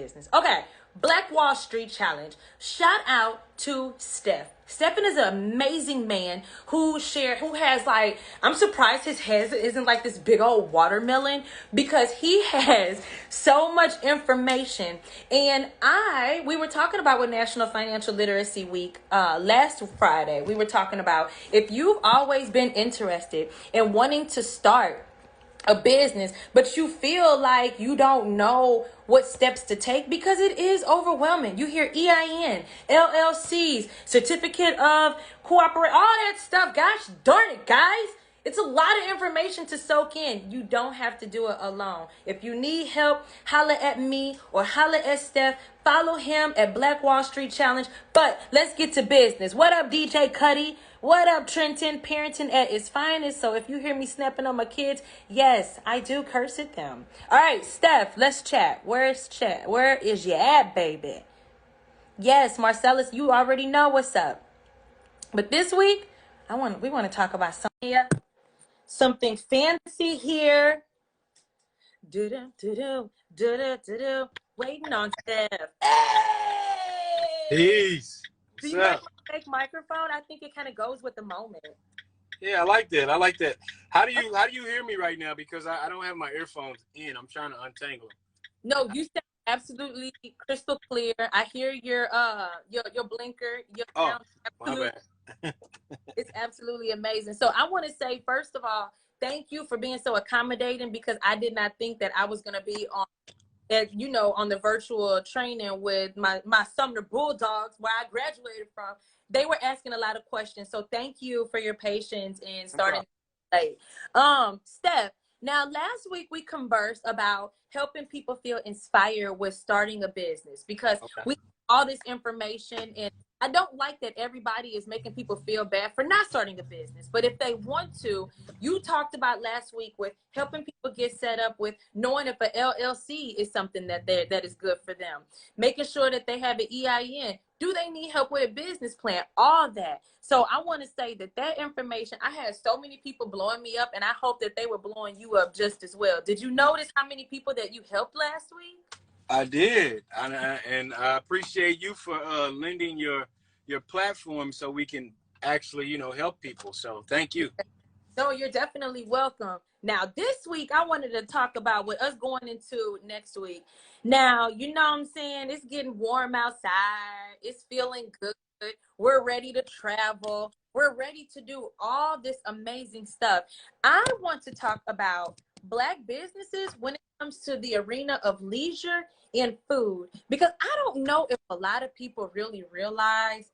business. Okay, Black Wall Street Challenge. Shout out to Steph. Stephen is an amazing man who has like, I'm surprised his head isn't like this big old watermelon because he has so much information. And we were talking about with National Financial Literacy Week last Friday. We were talking about if you've always been interested in wanting to start a business, but you feel like you don't know what steps to take because it is overwhelming. You hear EIN, LLCs, certificate of cooperate, all that stuff. Gosh darn it, guys. It's a lot of information to soak in. You don't have to do it alone. If you need help, holla at me or holla at Steph. Follow him at Black Wall Street Challenge. But let's get to business. What up, DJ Cuddy? What up, Trenton? Parenting at its finest. So if you hear me snapping on my kids, yes, I do curse at them. All right, Steph, let's chat. Where's chat? Where is you at, baby? Yes, Marcellus, you already know what's up. But this week, we want to talk about something fancy here. Do-do-do-do, waiting on Steph. Hey! Peace. Do you like my fake microphone? I think it kind of goes with the moment. Yeah, I like that. I like that. How do you hear me right now? Because I don't have my earphones in. I'm trying to untangle them. No, you sound absolutely crystal clear. I hear your blinker. Your sound my bad. It's absolutely amazing. So I want to say, first of all, thank you for being so accommodating because I did not think that I was going to be on the virtual training with my Sumner Bulldogs where I graduated from. They were asking a lot of questions. So thank you for your patience in starting late. Steph, now last week we conversed about helping people feel inspired with starting a business because we all this information, and I don't like that everybody is making people feel bad for not starting a business. But if they want to, you talked about last week with helping people get set up with knowing if an LLC is something that is good for them, making sure that they have an EIN. Do they need help with a business plan? All that. So I want to say that information, I had so many people blowing me up, and I hope that they were blowing you up just as well. Did you notice how many people that you helped last week? I did, and I appreciate you for lending your platform so we can actually, help people. So thank you. No, you're definitely welcome. Now, this week, I wanted to talk about with us going into next week. Now, you know what I'm saying? It's getting warm outside. It's feeling good. We're ready to travel. We're ready to do all this amazing stuff. I want to talk about Black businesses when it comes to the arena of leisure and food, because I don't know if a lot of people really realize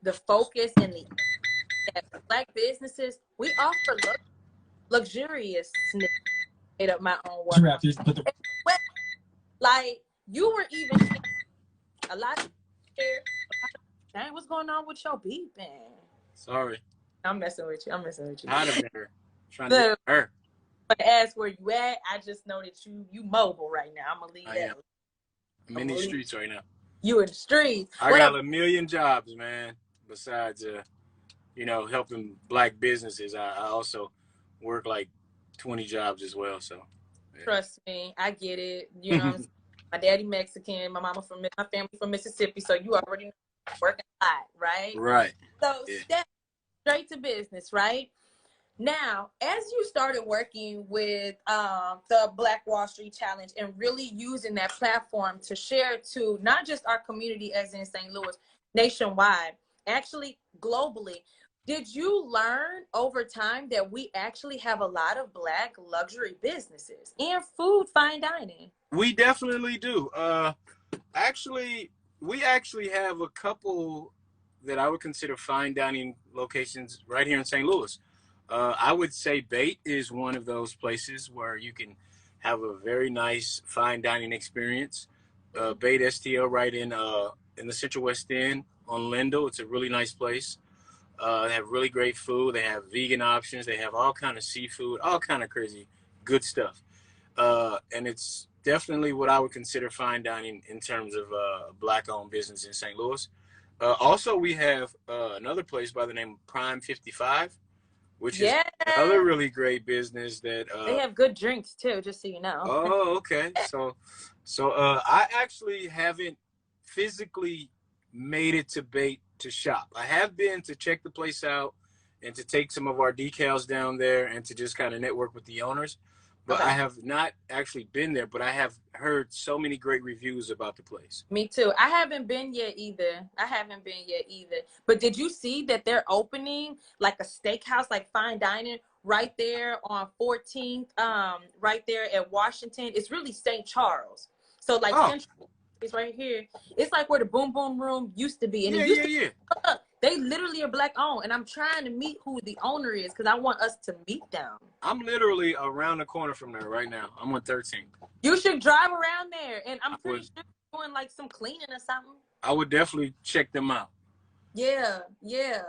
the focus and the that Black businesses, we offer luxuriousness. Made up my own word. Like you were even a lot of share. Dang, what's going on with your beeping? Sorry. I'm messing with you. Out of there. Trying to get her. But ask where you at. I just know that you mobile right now. I'm gonna leave that. I'm in the streets right now. You in the streets. I got a million jobs, man. Besides, helping Black businesses, I also work like 20 jobs as well. So, yeah. Trust me, I get it. You know, my daddy Mexican, my family from Mississippi, so you already know working a lot, right? Right. So step straight to business, right? Now, as you started working with the Black Wall Street Challenge and really using that platform to share to not just our community as in St. Louis, nationwide, actually globally, did you learn over time that we actually have a lot of Black luxury businesses and fine dining? We definitely do. We actually have a couple that I would consider fine dining locations right here in St. Louis. I would say Bait is one of those places where you can have a very nice fine dining experience. Bait STL right in the Central West End on Lindell. It's a really nice place. They have really great food. They have vegan options. They have all kind of seafood, all kind of crazy good stuff. And it's definitely what I would consider fine dining in terms of Black-owned business in St. Louis. Also, we have another place by the name of Prime 55, which is Yeah. another really great business that They have good drinks too, just so you know. oh, okay. So I actually haven't physically made it to Bait to shop. I have been to check the place out and to take some of our decals down there and to just kind of network with the owners. But Okay. I have not actually been there, but I have heard so many great reviews about the place. Me too. I haven't been yet either. But did you see that they're opening like a steakhouse, like fine dining, right there on 14th, right there at Washington? It's really St. Charles. So like Oh, Central is right here. It's like where the Boom Boom Room used to be, and yeah, it used yeah, to yeah. they literally are black owned, and I'm trying to meet who the owner is because I want us to meet them. I'm literally around the corner from there right now. I'm on 13. You should drive around there, and I'm I pretty would, sure they're doing like some cleaning or something. I would definitely check them out. Yeah, yeah.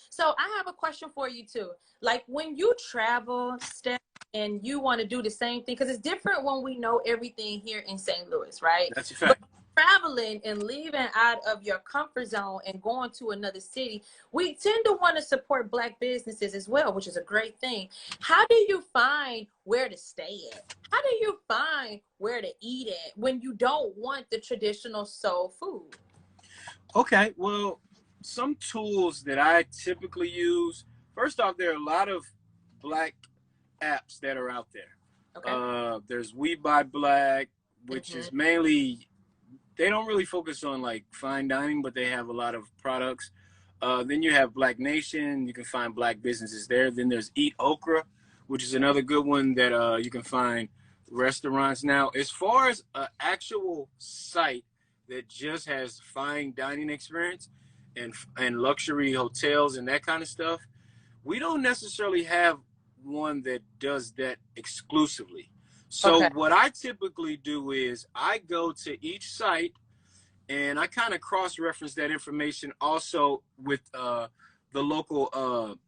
So I have a question for you too. Like when you travel, Steph, and you want to do the same thing, because it's different when we know everything here in St. Louis, right? That's a But fact. traveling and leaving out of your comfort zone and going to another city, we tend to want to support Black businesses as well, which is a great thing. How do you find where to stay at? How do you find where to eat at when you don't want the traditional soul food? Okay, well, some tools that I typically use. First off, there are a lot of Black apps that are out there. Okay. There's We Buy Black, which Mm-hmm. is mainly they don't really focus on like fine dining, but they have a lot of products. Then you have Black Nation. You can find Black businesses there. Then there's Eat Okra, which is another good one that you can find restaurants. Now, as far as an actual site that just has fine dining experience and luxury hotels and that kind of stuff, we don't necessarily have one that does that exclusively. So Okay. what I typically do is I go to each site and I kind of cross-reference that information also with the local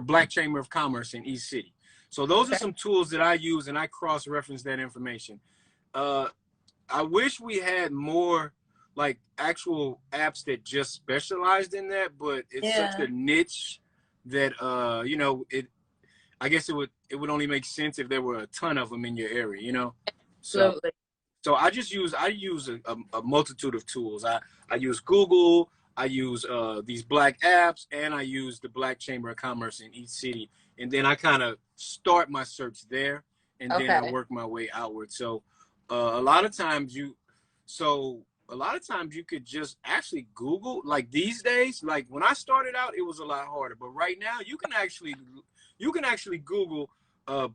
Black Chamber of Commerce in East City. So those are Okay. some tools that I use, and I cross-reference that information. Uh, I wish we had more like actual apps that just specialized in that, but it's such Yeah. a niche that it. I guess it would only make sense if there were a ton of them in your area. So Absolutely. so I use a multitude of tools. I use Google, I use these Black apps, and I use the Black Chamber of Commerce in each city, and then I kind of start my search there, and then I Okay. work my way outward. So a lot of times you could just actually Google. Like these days, like when I started out, it was a lot harder, but right now you can actually Google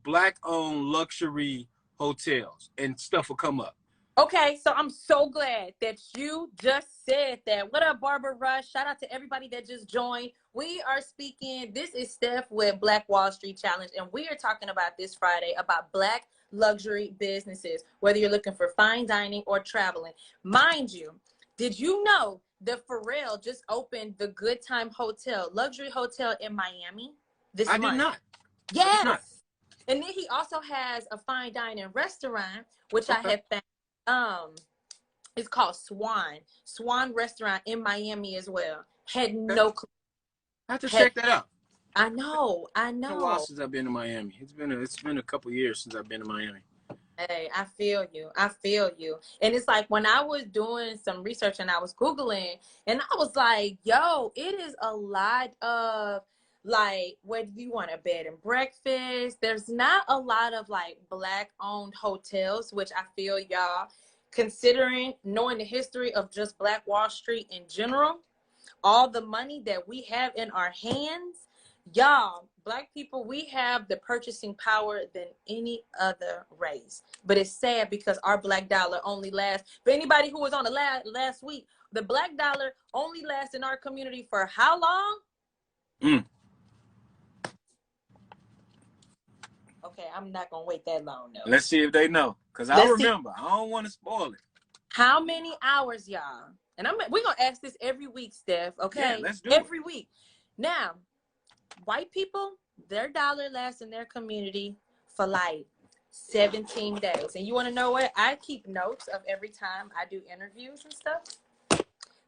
Black owned luxury hotels and stuff will come up. Okay, so I'm so glad that you just said that. What up, Barbara Rush? Shout out to everybody that just joined. We are speaking. This is Steph with Black Wall Street Challenge, and we are talking about this Friday about Black luxury businesses, whether you're looking for fine dining or traveling. Mind you, did you know that Pharrell just opened the Good Time Hotel, luxury hotel in Miami this I did month? not. I did not. Yes. And then he also has a fine dining restaurant, which I Okay. have found. It's called Swan Restaurant in Miami as well. Had Okay. no clue. I have to Had check that out. I It's been a while know. since I've been to Miami. It's been a couple years since I've been to Miami. Hey, I feel you. I feel you. And it's like when I was doing some research and I was Googling, and I was like, yo, it is a lot of like, whether you want a bed and breakfast, there's not a lot of like Black owned hotels, which I feel y'all, considering knowing the history of just Black Wall Street in general, all the money that we have in our hands, y'all, Black people, we have the purchasing power than any other race. But it's sad because our Black dollar only lasts. For anybody who was on the last week, the Black dollar only lasts in our community for how long? Mm. Okay, I'm not gonna wait that long though. Let's see if they know, cause I Let's see remember. I don't want to spoil it. how many hours, y'all. And we're gonna ask this every week, Steph. Yeah, Okay, let's do it. every week. Now, white people, their dollar lasts in their community for like 17 days. And you want to know what? I keep notes of every time I do interviews and stuff.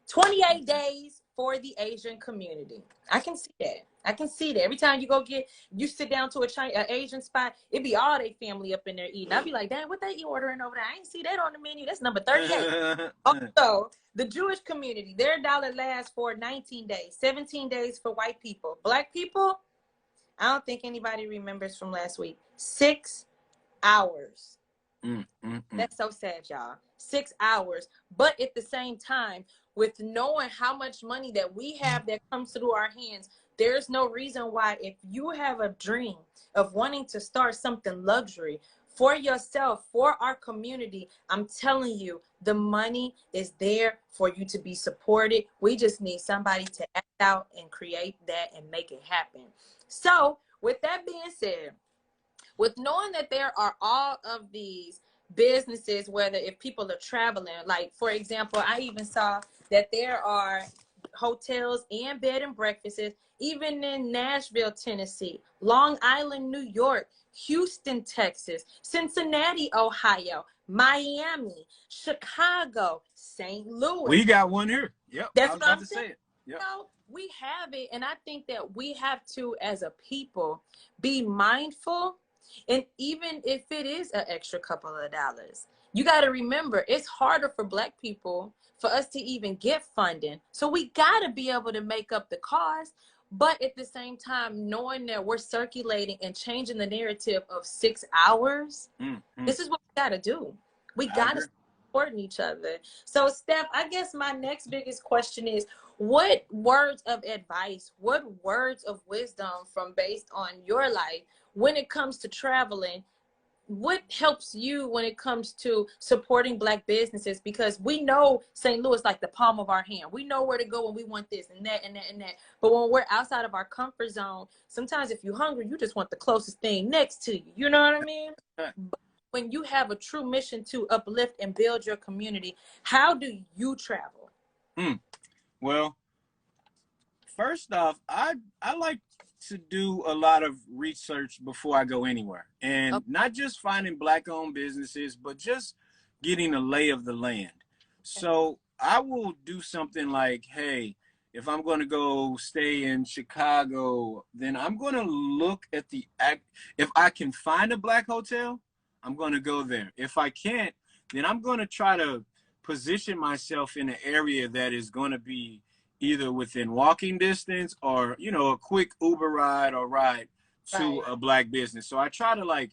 28 days for the Asian community. I can see that. I can see that. Every time you sit down to a Asian spot, it be all they family up in there eating. I'd be like, damn, what they ordering over there? I ain't see that on the menu. That's number 38. Also, the Jewish community, their dollar lasts for 19 days, 17 days for white people. Black people, I don't think anybody remembers from last week. 6 hours. That's so sad, y'all. 6 hours. But at the same time, with knowing how much money that we have that comes through our hands, there's no reason why, if you have a dream of wanting to start something luxury for yourself, for our community, I'm telling you, the money is there for you to be supported. We just need somebody to act out and create that and make it happen. So with that being said, with knowing that there are all of these businesses, whether if people are traveling, like for example, I even saw that there are hotels and bed and breakfasts, even in Nashville, Tennessee, Long Island, New York, Houston, Texas, Cincinnati, Ohio, Miami, Chicago, St. Louis. We got one here. Yep. That's I was what about I'm to saying. say it. Yep. No, we have it. And I think that we have to, as a people, be mindful. And even if it is an extra couple of dollars, you got to remember, it's harder for Black people for us to even get funding. So we got to be able to make up the cost. But at the same time, knowing that we're circulating and changing the narrative of 6 hours, this is what we got to do. We got to support each other. So, Steph, I guess my next biggest question is, what words of advice, what words of wisdom from based on your life when it comes to traveling, what helps you when it comes to supporting Black businesses? Because we know St. Louis like the palm of our hand. We know where to go when we want this and that and that and that. But when we're outside of our comfort zone, sometimes if you're hungry, you just want the closest thing next to you. You know what I mean? But when you have a true mission to uplift and build your community, how do you travel? Well, first off, I like to do a lot of research before I go anywhere, and not just finding Black-owned businesses, but just getting a lay of the land. So I will do something like, hey, if I'm going to go stay in Chicago, then I'm going to look at if I can find a Black hotel, I'm going to go there. If I can't, then I'm going to try to position myself in an area that is going to be either within walking distance or, you know, a quick Uber ride or ride to a Black business. So I try to like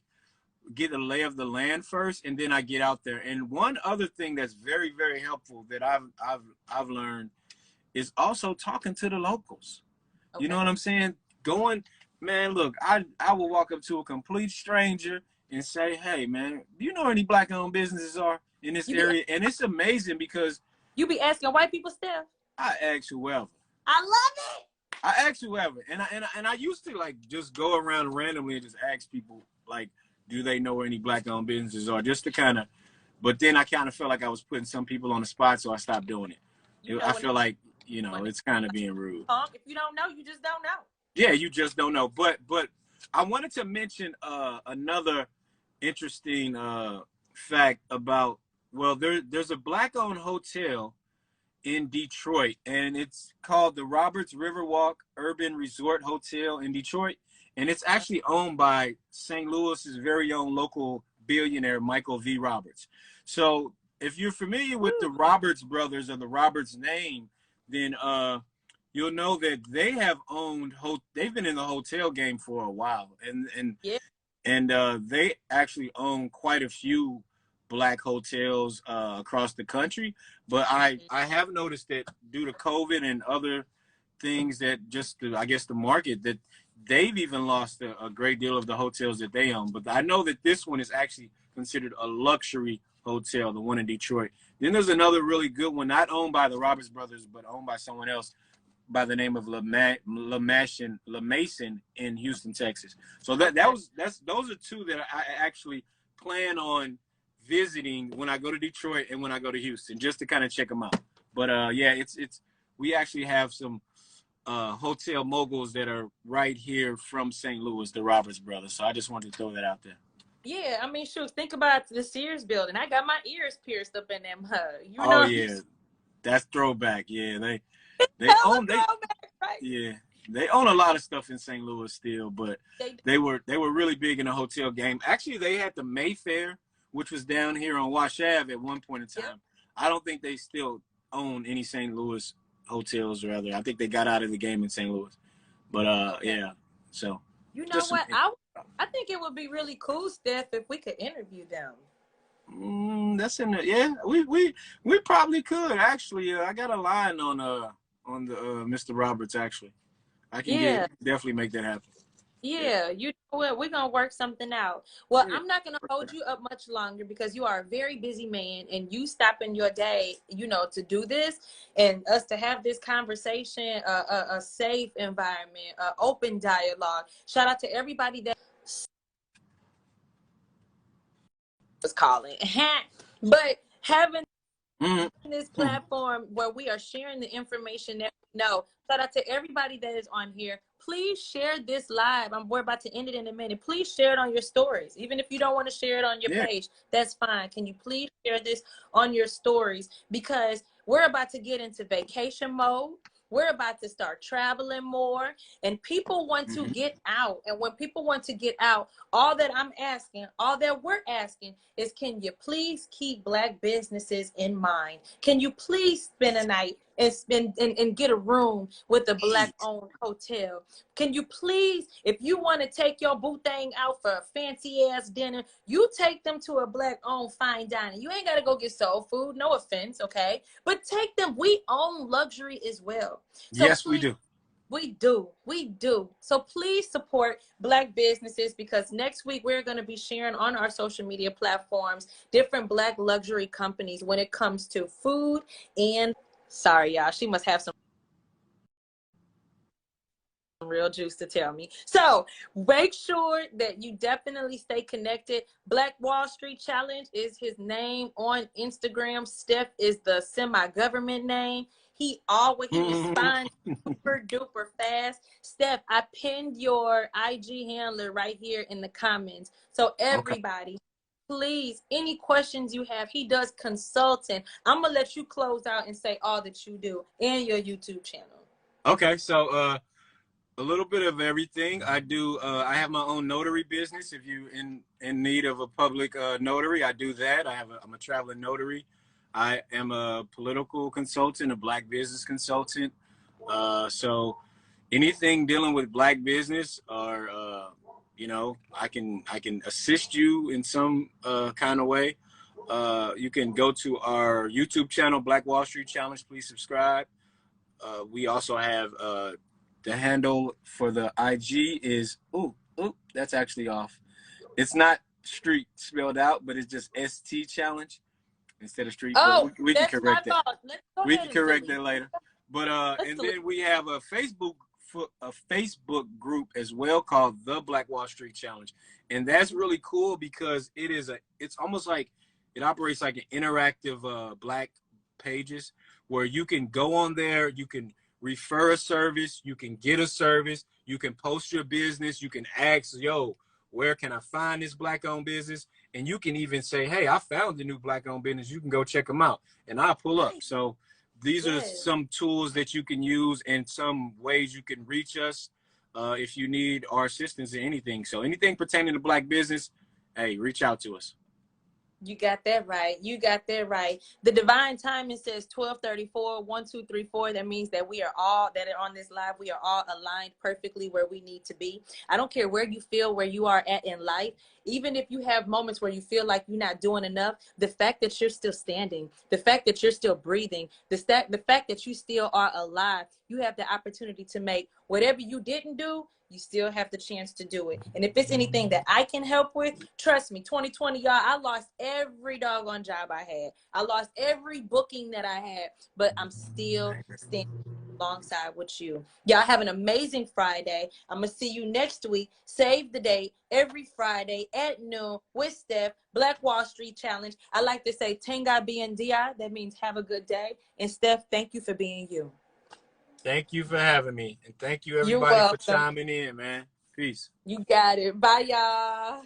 get a lay of the land first, and then I get out there. And one other thing that's very, very helpful that I've learned is also talking to the locals. You know what I'm saying? Man, look, I will walk up to a complete stranger and say, hey, man, do you know where any Black-owned businesses are in this area? And it's amazing because you be asking white people stuff. I ask whoever. I love it. I ask whoever, and I used to like just go around randomly and just ask people like, do they know where any Black-owned businesses are, just to kind of. But then I kind of felt like I was putting some people on the spot, so I stopped doing it. I feel like, you know, it's kind of being rude. If you don't know, you just don't know. Yeah, you just don't know. But I wanted to mention another interesting fact about, well, there's a Black-owned hotel in Detroit, and it's called the Roberts Riverwalk Urban Resort Hotel in Detroit, and it's actually owned by St. Louis's very own local billionaire Michael V. Roberts. So if you're familiar with the Roberts brothers or the Roberts name, then you'll know that they have they've been in the hotel game for a while, and they actually own quite a few Black hotels across the country. But I have noticed that due to COVID and other things, that just I guess the market, that they've even lost a great deal of the hotels that they own. But I know that this one is actually considered a luxury hotel, the one in Detroit. Then there's another really good one, not owned by the Roberts brothers, but owned by someone else by the name of La Mason in Houston, Texas. So those are two that I actually plan on visiting when I go to Detroit and when I go to Houston, just to kind of check them out. But we actually have some hotel moguls that are right here from St. Louis, the Roberts brothers. So I just wanted to throw that out there. Yeah, I mean, shoot, think about the Sears building. I got my ears pierced up in them. You know? Oh yeah, That's throwback. Yeah, they Hella own throwback, right? yeah, they own a lot of stuff in St. Louis still, but They they were really big in the hotel game. Actually, they had the Mayfair, which was down here on Wash Ave at one point in Yep. time. I don't think they still own any St. Louis hotels. Rather, I think they got out of the game in St. Louis. But Okay. yeah. So You know just some. what? I think it would be really cool, Steph, if we could interview them. That's in the yeah. We probably could actually. I got a line on the Mr. Roberts actually. I can Yeah. definitely make that happen. Yeah. Yeah, you know what? We're gonna work something out. Well, Yeah. I'm not gonna hold you up much longer because you are a very busy man and you stopping your day, to do this and us to have this conversation, a safe environment, open dialogue. Shout out to everybody that was calling. But having Mm-hmm. this platform where we are sharing the information that we know. Shout out to everybody that is on here. Please share this live. We're about to end it in a minute. Please share it on your stories. Even if you don't want to share it on your Yeah. page, that's fine. Can you please share this on your stories? Because we're about to get into vacation mode. We're about to start traveling more, and people want to get out. And when people want to get out, all that we're asking is, can you please keep Black businesses in mind? Can you please spend a night and get a room with a Black owned hotel? Can you please, if you want to take your boo thing out for a fancy ass dinner, you take them to a Black owned fine dining. You ain't got to go get soul food, no offense, okay? But take them. We own luxury as well. So Yes, we please, do. we do. We do. So please support Black businesses, because next week we're going to be sharing on our social media platforms different Black luxury companies when it comes to food and, sorry, y'all, she must have some real juice to tell me. So make sure that you definitely stay connected. Black Wall Street Challenge is his name on Instagram. Steph is the semi-government name. He responds super duper fast. Steph, I pinned your IG handler right here in the comments. So Okay. everybody, please, any questions you have, he does consulting. I'm gonna let you close out and say all that you do and your YouTube channel. Okay. So a little bit of everything. I do. I have my own notary business. If you in need of a public notary, I do that. I'm a traveling notary. I am a political consultant, a Black business consultant. So anything dealing with Black business, or I can assist you in some kind of way. You can go to our YouTube channel, Black Wall Street Challenge. Please subscribe. We also have the handle for the IG is that's actually off. It's not street spelled out, but it's just ST Challenge instead of street. But Oh, we can that's my correct that. fault. Let's go We ahead can and correct delete that it. later. But Let's and delete then we have a Facebook group as well called the Black Wall Street Challenge, and that's really cool because it's almost like it operates like an interactive Black pages where you can go on there, you can refer a service, you can get a service, you can post your business, you can ask, yo, where can I find this Black owned business? And you can even say, hey, I found the new Black owned business. You can go check them out. And I'll pull up. Nice. So these are Yes. some tools that you can use and some ways you can reach us if you need our assistance in anything. So anything pertaining to Black business, hey, reach out to us. You got that right. You got that right. The divine timing says 12:34, 1, 2, 3, 4. That means that we are all that are on this live. We are all aligned perfectly where we need to be. I don't care where you feel where you are at in life. Even if you have moments where you feel like you're not doing enough, the fact that you're still standing, the fact that you're still breathing, the fact that you still are alive, you have the opportunity to make whatever you didn't do. You still have the chance to do it. And if it's anything that I can help with, trust me, 2020, y'all, I lost every doggone job I had. I lost every booking that I had, but I'm still standing alongside with you. Y'all have an amazing Friday. I'm going to see you next week. Save the date every Friday at noon with Steph, Black Wall Street Challenge. I like to say, Tenga bien dia. That means have a good day. And Steph, thank you for being you. Thank you for having me. And thank you, You're everybody, for welcome. chiming in, man. Peace. You got it. Bye, y'all.